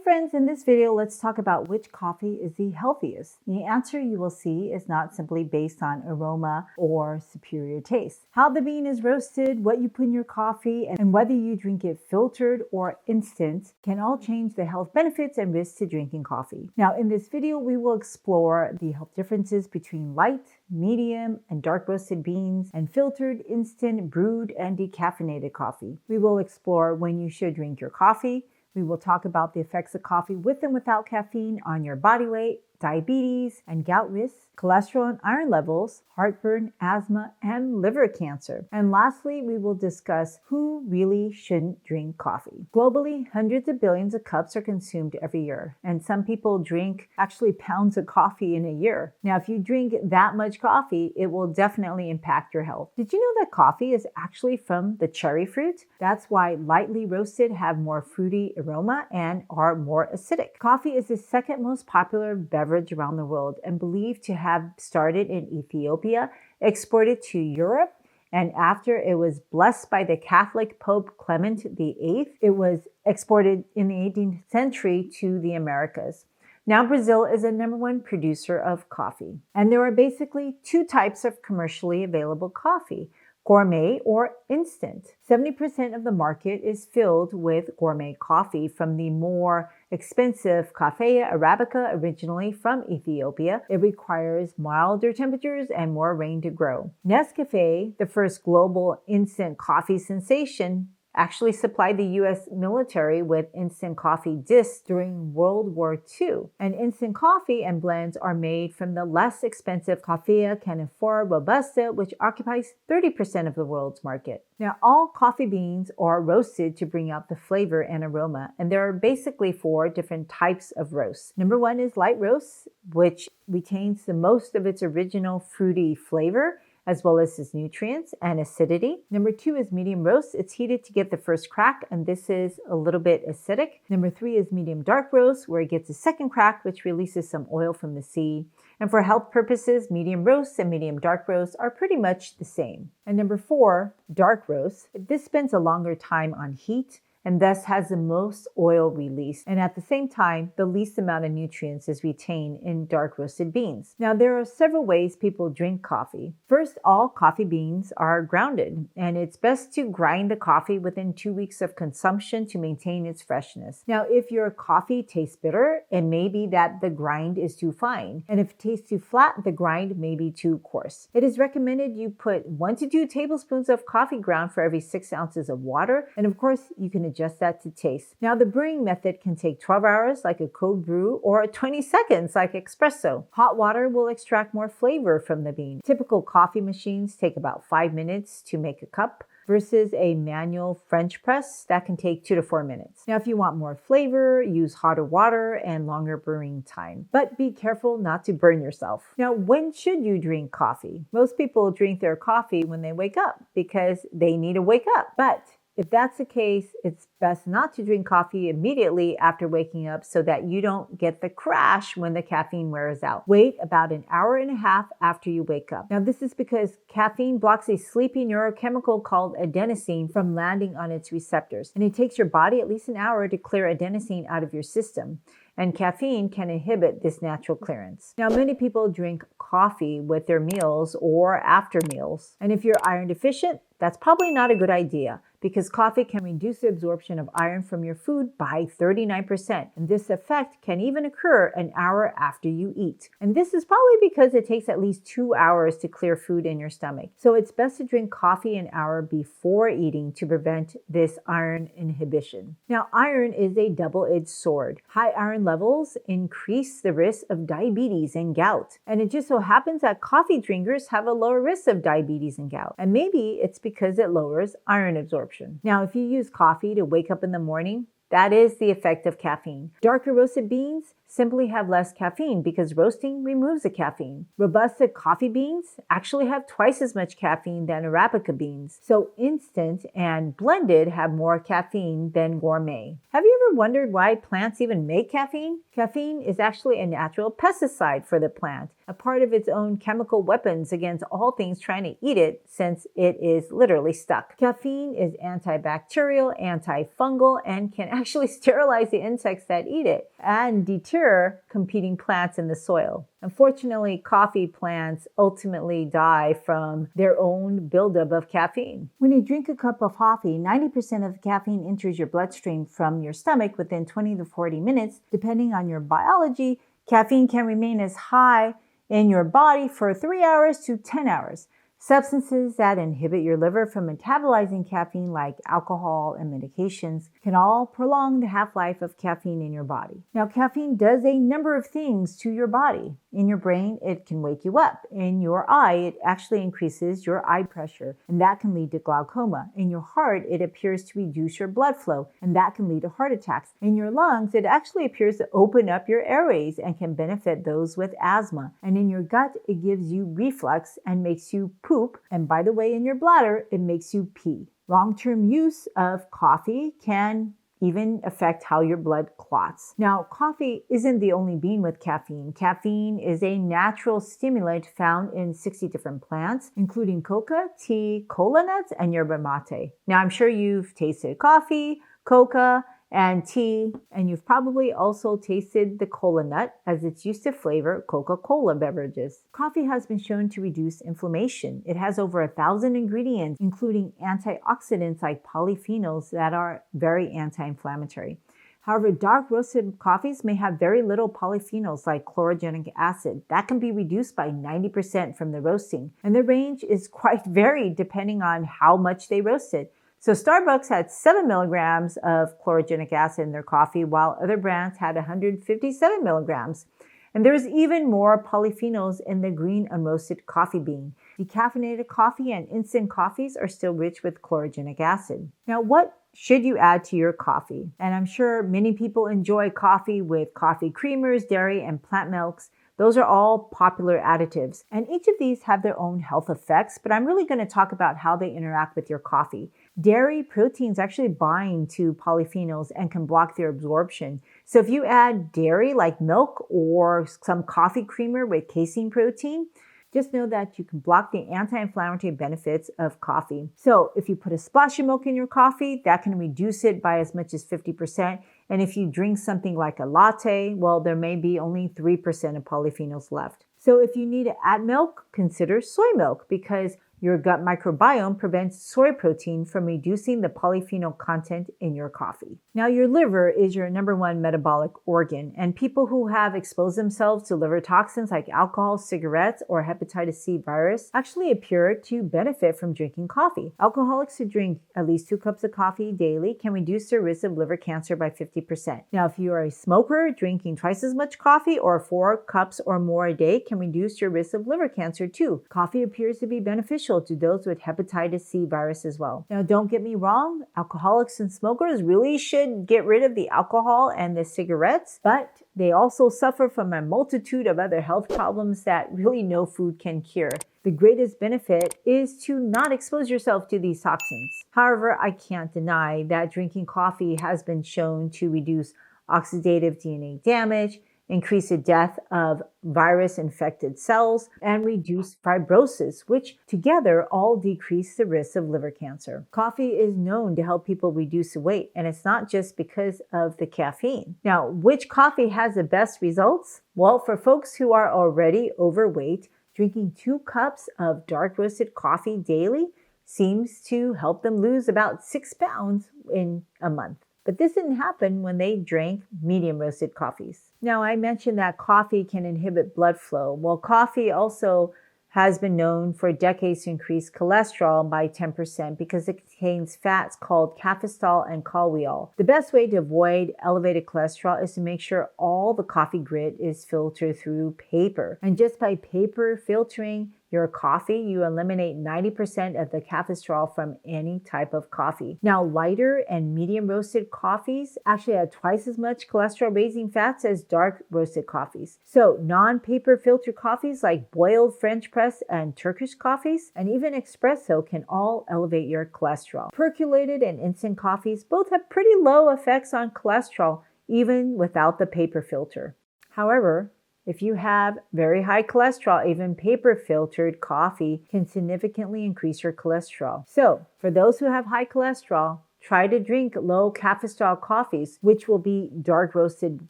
friends, in this video, let's talk about which coffee is the healthiest. The answer you will see is not simply based on aroma or superior taste. How the bean is roasted, what you put in your coffee, and whether you drink it filtered or instant can all change the health benefits and risks to drinking coffee. Now, in this video, we will explore the health differences between light, medium, and dark roasted beans, and filtered, instant, brewed, and decaffeinated coffee. We will explore when you should drink your coffee. We will talk about the effects of coffee with and without caffeine on your body weight, diabetes and gout risks, cholesterol and iron levels, heartburn, asthma, and liver cancer. And lastly, we will discuss who really shouldn't drink coffee. Globally, hundreds of billions of cups are consumed every year, and some people drink actually pounds of coffee in a year. Now, if you drink that much coffee, it will definitely impact your health. Did you know that coffee is actually from the cherry fruit? That's why lightly roasted have more fruity aroma and are more acidic. Coffee is the second most popular beverage around the world and believed to have started in Ethiopia, exported to Europe, and after it was blessed by the Catholic Pope Clement VIII, it was exported in the 18th century to the Americas. Now Brazil is the #1 producer of coffee. And there are basically two types of commercially available coffee: gourmet or instant. 70% of the market is filled with gourmet coffee from the more expensive Coffea Arabica, originally from Ethiopia. It requires milder temperatures and more rain to grow. Nescafe, the first global instant coffee sensation, actually supplied the U.S. military with instant coffee discs during World War II. And instant coffee and blends are made from the less expensive Coffea Canephora Robusta, which occupies 30% of the world's market. Now, all coffee beans are roasted to bring out the flavor and aroma, and there are basically 4 different types of roasts. #1 is light roast, which retains the most of its original fruity flavor, as well as its nutrients and acidity. #2 is medium roast. It's heated to get the first crack, and this is a little bit acidic. #3 is medium dark roast, where it gets a second crack, which releases some oil from the seed. And for health purposes, medium roast and medium dark roast are pretty much the same. And #4, dark roast. This spends a longer time on heat and thus has the most oil release, and at the same time, the least amount of nutrients is retained in dark roasted beans. Now, there are several ways people drink coffee. First, all coffee beans are grounded, and it's best to grind the coffee within 2 weeks of consumption to maintain its freshness. Now, if your coffee tastes bitter, it may be that the grind is too fine, and if it tastes too flat, the grind may be too coarse. It is recommended you put 1 to 2 tablespoons of coffee ground for every 6 ounces of water, and of course, you can adjust that to taste. Now, the brewing method can take 12 hours like a cold brew or 20 seconds like espresso. Hot water will extract more flavor from the bean. Typical coffee machines take about 5 minutes to make a cup versus a manual French press that can take 2 to 4 minutes. Now, if you want more flavor, use hotter water and longer brewing time. But be careful not to burn yourself. Now, when should you drink coffee? Most people drink their coffee when they wake up because they need to wake up. But if that's the case, it's best not to drink coffee immediately after waking up so that you don't get the crash when the caffeine wears out. Wait about an hour and a half after you wake up. Now, this is because caffeine blocks a sleepy neurochemical called adenosine from landing on its receptors. And it takes your body at least an hour to clear adenosine out of your system. And caffeine can inhibit this natural clearance. Now, many people drink coffee with their meals or after meals. And if you're iron deficient, that's probably not a good idea because coffee can reduce the absorption of iron from your food by 39%. And this effect can even occur an hour after you eat. And this is probably because it takes at least 2 hours to clear food in your stomach. So it's best to drink coffee an hour before eating to prevent this iron inhibition. Now, iron is a double-edged sword. High iron levels increase the risk of diabetes and gout. And it just so happens that coffee drinkers have a lower risk of diabetes and gout. And maybe it's because it lowers iron absorption. Now, if you use coffee to wake up in the morning, that is the effect of caffeine. Darker roasted beans simply have less caffeine because roasting removes the caffeine. Robusta coffee beans actually have twice as much caffeine than Arabica beans. So instant and blended have more caffeine than gourmet. Have you ever wondered why plants even make caffeine? Caffeine is actually a natural pesticide for the plant, a part of its own chemical weapons against all things trying to eat it since it is literally stuck. Caffeine is antibacterial, antifungal, and can actually sterilize the insects that eat it and deter competing plants in the soil. Unfortunately, coffee plants ultimately die from their own buildup of caffeine. When you drink a cup of coffee, 90% of the caffeine enters your bloodstream from your stomach within 20 to 40 minutes. Depending on your biology, caffeine can remain as high in your body for 3 hours to 10 hours. Substances that inhibit your liver from metabolizing caffeine, like alcohol and medications, can all prolong the half-life of caffeine in your body. Now, caffeine does a number of things to your body. In your brain, it can wake you up. In your eye, it actually increases your eye pressure, and that can lead to glaucoma. In your heart, it appears to reduce your blood flow, and that can lead to heart attacks. In your lungs, it actually appears to open up your airways and can benefit those with asthma. And in your gut, it gives you reflux and makes you poop. And by the way, in your bladder, it makes you pee. Long-term use of coffee can even affect how your blood clots. Now, coffee isn't the only bean with caffeine. Caffeine is a natural stimulant found in 60 different plants, including coca, tea, cola nuts, and yerba mate. Now, I'm sure you've tasted coffee, coca, and tea, and you've probably also tasted the cola nut, as it's used to flavor Coca-Cola beverages. Coffee has been shown to reduce inflammation. It has over 1,000 ingredients, including antioxidants like polyphenols that are very anti-inflammatory. However, dark roasted coffees may have very little polyphenols like chlorogenic acid. That can be reduced by 90% from the roasting, and the range is quite varied depending on how much they roasted. So Starbucks had 7 milligrams of chlorogenic acid in their coffee, while other brands had 157 milligrams. And there's even more polyphenols in the green unroasted coffee bean. Decaffeinated coffee and instant coffees are still rich with chlorogenic acid. Now, what should you add to your coffee? And I'm sure many people enjoy coffee with coffee creamers, dairy, and plant milks. Those are all popular additives. And each of these have their own health effects, but I'm really going to talk about how they interact with your coffee. Dairy proteins actually bind to polyphenols and can block their absorption. So if you add dairy like milk or some coffee creamer with casein protein, just know that you can block the anti-inflammatory benefits of coffee. So if you put a splash of milk in your coffee, that can reduce it by as much as 50%. And if you drink something like a latte, well, there may be only 3% of polyphenols left. So if you need to add milk, consider soy milk, because your gut microbiome prevents soy protein from reducing the polyphenol content in your coffee. Now, your liver is your number one metabolic organ, and people who have exposed themselves to liver toxins like alcohol, cigarettes, or hepatitis C virus actually appear to benefit from drinking coffee. Alcoholics who drink at least 2 cups of coffee daily can reduce their risk of liver cancer by 50%. Now, if you are a smoker, drinking twice as much coffee or 4 cups or more a day can reduce your risk of liver cancer too. Coffee appears to be beneficial to those with hepatitis C virus as well. Now, don't get me wrong, alcoholics and smokers really should get rid of the alcohol and the cigarettes, but they also suffer from a multitude of other health problems that really no food can cure. The greatest benefit is to not expose yourself to these toxins. However, I can't deny that drinking coffee has been shown to reduce oxidative DNA damage, increase the death of virus-infected cells, and reduce fibrosis, which together all decrease the risk of liver cancer. Coffee is known to help people reduce weight, and it's not just because of the caffeine. Now, which coffee has the best results? Well, for folks who are already overweight, drinking 2 cups of dark roasted coffee daily seems to help them lose about 6 pounds in a month. But this didn't happen when they drank medium roasted coffees. Now, I mentioned that coffee can inhibit blood flow. Well, coffee also has been known for decades to increase cholesterol by 10% because it contains fats called cafestol and colwiol. The best way to avoid elevated cholesterol is to make sure all the coffee grit is filtered through paper. And just by paper filtering your coffee, you eliminate 90% of the cafestrol from any type of coffee. Now, lighter and medium roasted coffees actually have twice as much cholesterol raising fats as dark roasted coffees. So non-paper filtered coffees like boiled French press and Turkish coffees and even espresso can all elevate your cholesterol. Percolated and instant coffees both have pretty low effects on cholesterol even without the paper filter. However, if you have very high cholesterol, even paper-filtered coffee can significantly increase your cholesterol. So, for those who have high cholesterol, try to drink low caffeine coffees, which will be dark roasted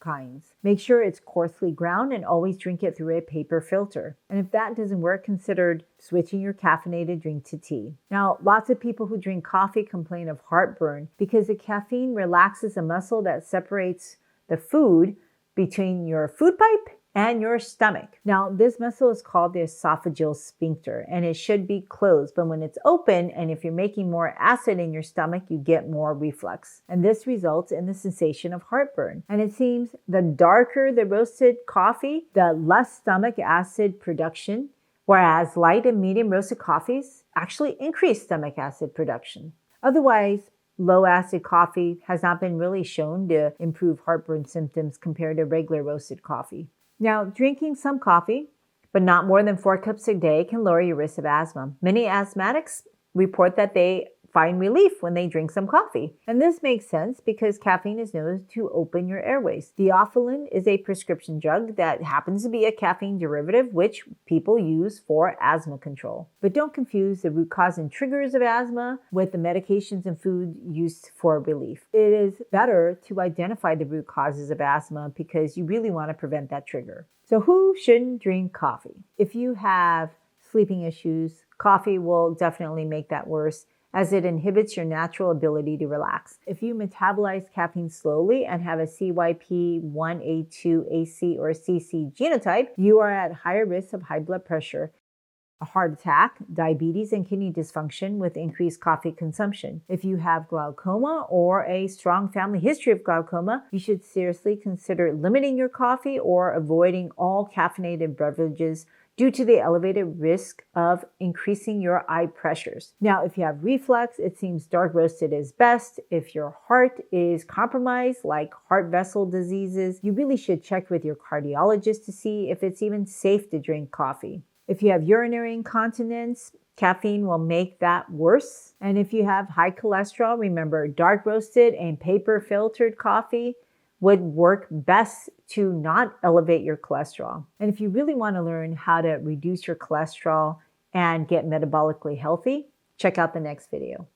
kinds. Make sure it's coarsely ground and always drink it through a paper filter. And if that doesn't work, consider switching your caffeinated drink to tea. Now, lots of people who drink coffee complain of heartburn because the caffeine relaxes a muscle that separates the food between your food pipe and your stomach. Now, this muscle is called the esophageal sphincter, and it should be closed. But when it's open, and if you're making more acid in your stomach, you get more reflux. And this results in the sensation of heartburn. And it seems the darker the roasted coffee, the less stomach acid production, whereas light and medium roasted coffees actually increase stomach acid production. Otherwise, low acid coffee has not been really shown to improve heartburn symptoms compared to regular roasted coffee. Now, drinking some coffee, but not more than 4 cups a day, can lower your risk of asthma. Many asthmatics report that they find relief when they drink some coffee. And this makes sense because caffeine is known to open your airways. Theophylline is a prescription drug that happens to be a caffeine derivative, which people use for asthma control. But don't confuse the root cause and triggers of asthma with the medications and food used for relief. It is better to identify the root causes of asthma because you really want to prevent that trigger. So who shouldn't drink coffee? If you have sleeping issues, coffee will definitely make that worse, as it inhibits your natural ability to relax. If you metabolize caffeine slowly and have a CYP1A2AC or CC genotype, you are at higher risk of high blood pressure, a heart attack, diabetes, and kidney dysfunction with increased coffee consumption. If you have glaucoma or a strong family history of glaucoma, you should seriously consider limiting your coffee or avoiding all caffeinated beverages due to the elevated risk of increasing your eye pressures. Now, if you have reflux, it seems dark roasted is best. If your heart is compromised, like heart vessel diseases, you really should check with your cardiologist to see if it's even safe to drink coffee. If you have urinary incontinence, caffeine will make that worse. And if you have high cholesterol, remember dark roasted and paper filtered coffee would work best to not elevate your cholesterol. And if you really want to learn how to reduce your cholesterol and get metabolically healthy, check out the next video.